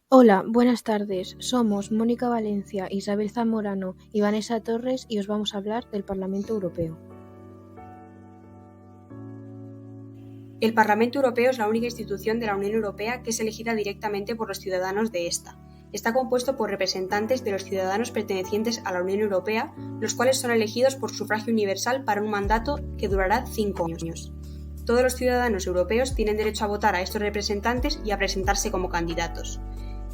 Hola, buenas tardes. Somos Mónica Valencia, Isabel Zamorano y Vanessa Torres y os vamos a hablar del Parlamento Europeo. El Parlamento Europeo es la única institución de la Unión Europea que es elegida directamente por los ciudadanos de esta. Está compuesto por representantes de los ciudadanos pertenecientes a la Unión Europea, los cuales son elegidos por sufragio universal para un mandato que durará 5 años. Todos los ciudadanos europeos tienen derecho a votar a estos representantes y a presentarse como candidatos.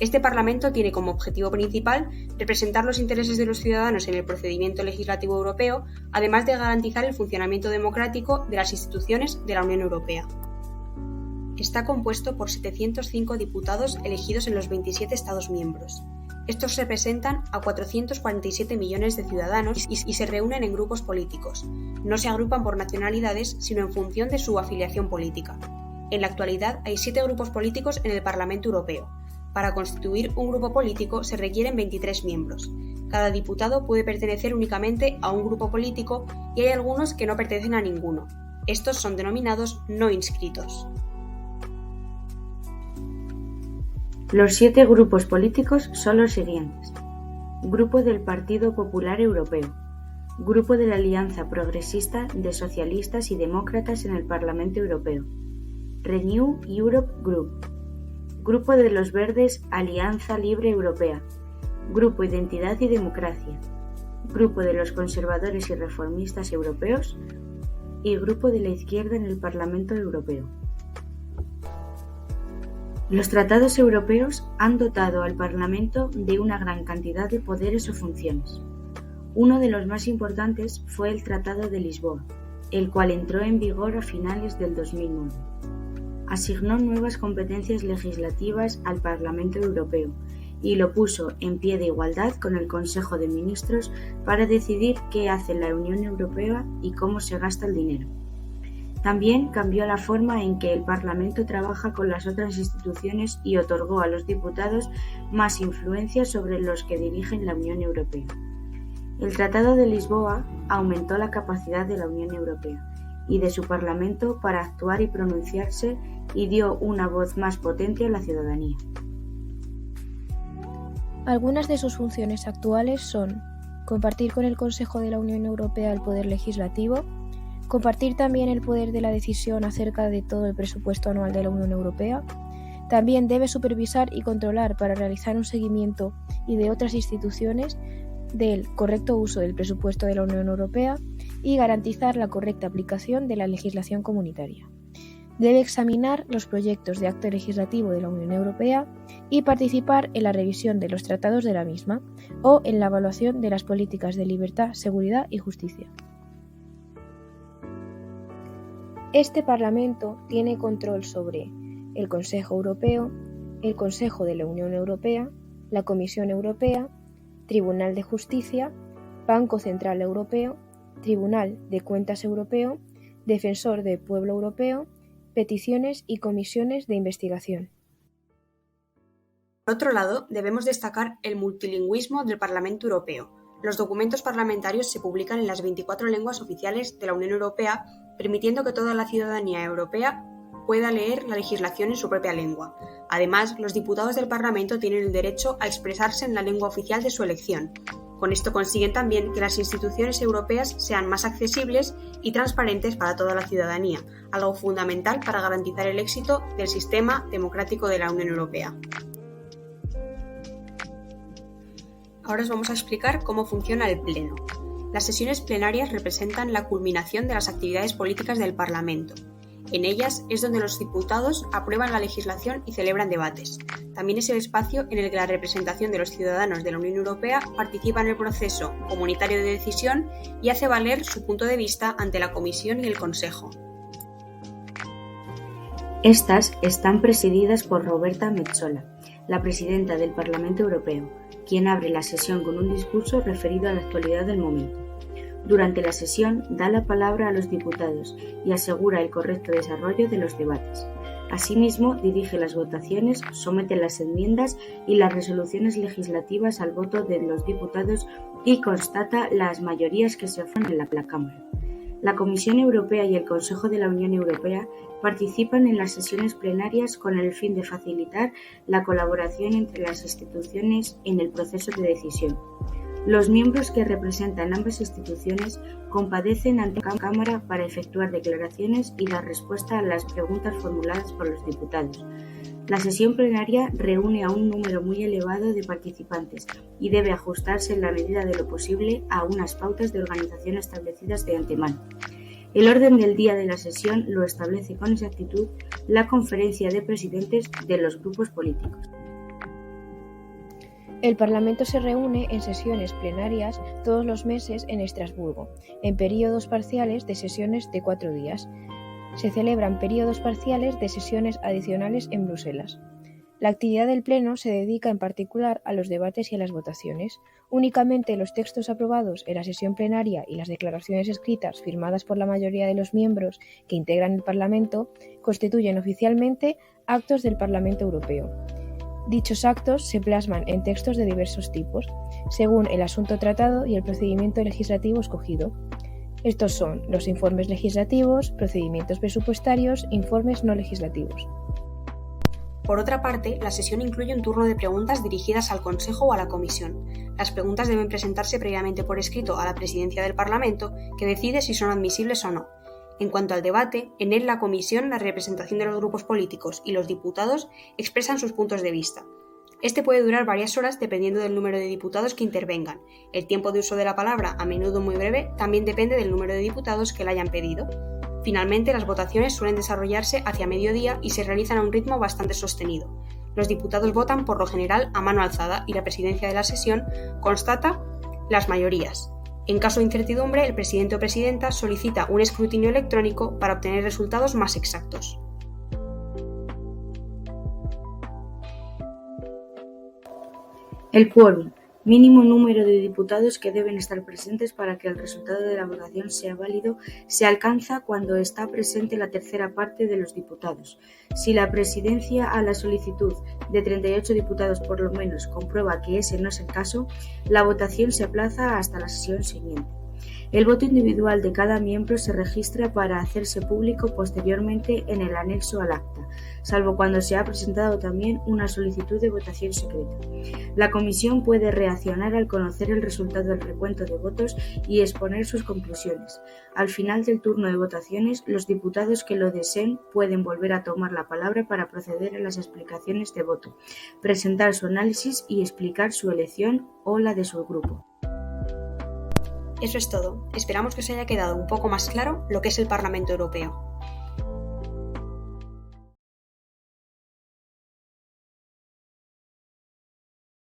Este Parlamento tiene como objetivo principal representar los intereses de los ciudadanos en el procedimiento legislativo europeo, además de garantizar el funcionamiento democrático de las instituciones de la Unión Europea. Está compuesto por 705 diputados elegidos en los 27 Estados miembros. Estos representan a 447 millones de ciudadanos y se reúnen en grupos políticos. No se agrupan por nacionalidades, sino en función de su afiliación política. En la actualidad hay 7 grupos políticos en el Parlamento Europeo. Para constituir un grupo político se requieren 23 miembros. Cada diputado puede pertenecer únicamente a un grupo político y hay algunos que no pertenecen a ninguno. Estos son denominados no inscritos. Los 7 grupos políticos son los siguientes: Grupo del Partido Popular Europeo, Grupo de la Alianza Progresista de Socialistas y Demócratas en el Parlamento Europeo, Renew Europe Group, Grupo de los Verdes Alianza Libre Europea, Grupo Identidad y Democracia, Grupo de los Conservadores y Reformistas Europeos y Grupo de la Izquierda en el Parlamento Europeo. Los tratados europeos han dotado al Parlamento de una gran cantidad de poderes o funciones. Uno de los más importantes fue el Tratado de Lisboa, el cual entró en vigor a finales del 2009. Asignó nuevas competencias legislativas al Parlamento Europeo y lo puso en pie de igualdad con el Consejo de Ministros para decidir qué hace la Unión Europea y cómo se gasta el dinero. También cambió la forma en que el Parlamento trabaja con las otras instituciones y otorgó a los diputados más influencia sobre los que dirigen la Unión Europea. El Tratado de Lisboa aumentó la capacidad de la Unión Europea y de su Parlamento para actuar y pronunciarse y dio una voz más potente a la ciudadanía. Algunas de sus funciones actuales son compartir con el Consejo de la Unión Europea el poder legislativo, compartir también el poder de la decisión acerca de todo el presupuesto anual de la Unión Europea. También debe supervisar y controlar para realizar un seguimiento y de otras instituciones del correcto uso del presupuesto de la Unión Europea y garantizar la correcta aplicación de la legislación comunitaria. Debe examinar los proyectos de acto legislativo de la Unión Europea y participar en la revisión de los tratados de la misma o en la evaluación de las políticas de libertad, seguridad y justicia. Este Parlamento tiene control sobre el Consejo Europeo, el Consejo de la Unión Europea, la Comisión Europea, Tribunal de Justicia, Banco Central Europeo, Tribunal de Cuentas Europeo, Defensor del Pueblo Europeo, peticiones y comisiones de investigación. Por otro lado, debemos destacar el multilingüismo del Parlamento Europeo. Los documentos parlamentarios se publican en las 24 lenguas oficiales de la Unión Europea, permitiendo que toda la ciudadanía europea pueda leer la legislación en su propia lengua. Además, los diputados del Parlamento tienen el derecho a expresarse en la lengua oficial de su elección. Con esto consiguen también que las instituciones europeas sean más accesibles y transparentes para toda la ciudadanía, algo fundamental para garantizar el éxito del sistema democrático de la Unión Europea. Ahora os vamos a explicar cómo funciona el Pleno. Las sesiones plenarias representan la culminación de las actividades políticas del Parlamento. En ellas es donde los diputados aprueban la legislación y celebran debates. También es el espacio en el que la representación de los ciudadanos de la Unión Europea participa en el proceso comunitario de decisión y hace valer su punto de vista ante la Comisión y el Consejo. Estas están presididas por Roberta Metsola, la presidenta del Parlamento Europeo, quien abre la sesión con un discurso referido a la actualidad del momento. Durante la sesión da la palabra a los diputados y asegura el correcto desarrollo de los debates. Asimismo, dirige las votaciones, somete las enmiendas y las resoluciones legislativas al voto de los diputados y constata las mayorías que se forman en la Cámara. La Comisión Europea y el Consejo de la Unión Europea participan en las sesiones plenarias con el fin de facilitar la colaboración entre las instituciones en el proceso de decisión. Los miembros que representan ambas instituciones compadecen ante la Cámara para efectuar declaraciones y dar respuesta a las preguntas formuladas por los diputados. La sesión plenaria reúne a un número muy elevado de participantes y debe ajustarse en la medida de lo posible a unas pautas de organización establecidas de antemano. El orden del día de la sesión lo establece con exactitud la Conferencia de Presidentes de los grupos políticos. El Parlamento se reúne en sesiones plenarias todos los meses en Estrasburgo, en períodos parciales de sesiones de 4 días. Se celebran períodos parciales de sesiones adicionales en Bruselas. La actividad del Pleno se dedica en particular a los debates y a las votaciones. Únicamente los textos aprobados en la sesión plenaria y las declaraciones escritas firmadas por la mayoría de los miembros que integran el Parlamento constituyen oficialmente actos del Parlamento Europeo. Dichos actos se plasman en textos de diversos tipos, según el asunto tratado y el procedimiento legislativo escogido. Estos son los informes legislativos, procedimientos presupuestarios, informes no legislativos. Por otra parte, la sesión incluye un turno de preguntas dirigidas al Consejo o a la Comisión. Las preguntas deben presentarse previamente por escrito a la Presidencia del Parlamento, que decide si son admisibles o no. En cuanto al debate, en él la Comisión, la representación de los grupos políticos y los diputados expresan sus puntos de vista. Este puede durar varias horas dependiendo del número de diputados que intervengan. El tiempo de uso de la palabra, a menudo muy breve, también depende del número de diputados que la hayan pedido. Finalmente, las votaciones suelen desarrollarse hacia mediodía y se realizan a un ritmo bastante sostenido. Los diputados votan por lo general a mano alzada y la presidencia de la sesión constata las mayorías. En caso de incertidumbre, el presidente o presidenta solicita un escrutinio electrónico para obtener resultados más exactos. El quórum, mínimo número de diputados que deben estar presentes para que el resultado de la votación sea válido, se alcanza cuando está presente la tercera parte de los diputados. Si la presidencia a la solicitud de 38 diputados por lo menos comprueba que ese no es el caso, la votación se aplaza hasta la sesión siguiente. El voto individual de cada miembro se registra para hacerse público posteriormente en el anexo al acta, salvo cuando se ha presentado también una solicitud de votación secreta. La Comisión puede reaccionar al conocer el resultado del recuento de votos y exponer sus conclusiones. Al final del turno de votaciones, los diputados que lo deseen pueden volver a tomar la palabra para proceder a las explicaciones de voto, presentar su análisis y explicar su elección o la de su grupo. Eso es todo. Esperamos que os haya quedado un poco más claro lo que es el Parlamento Europeo.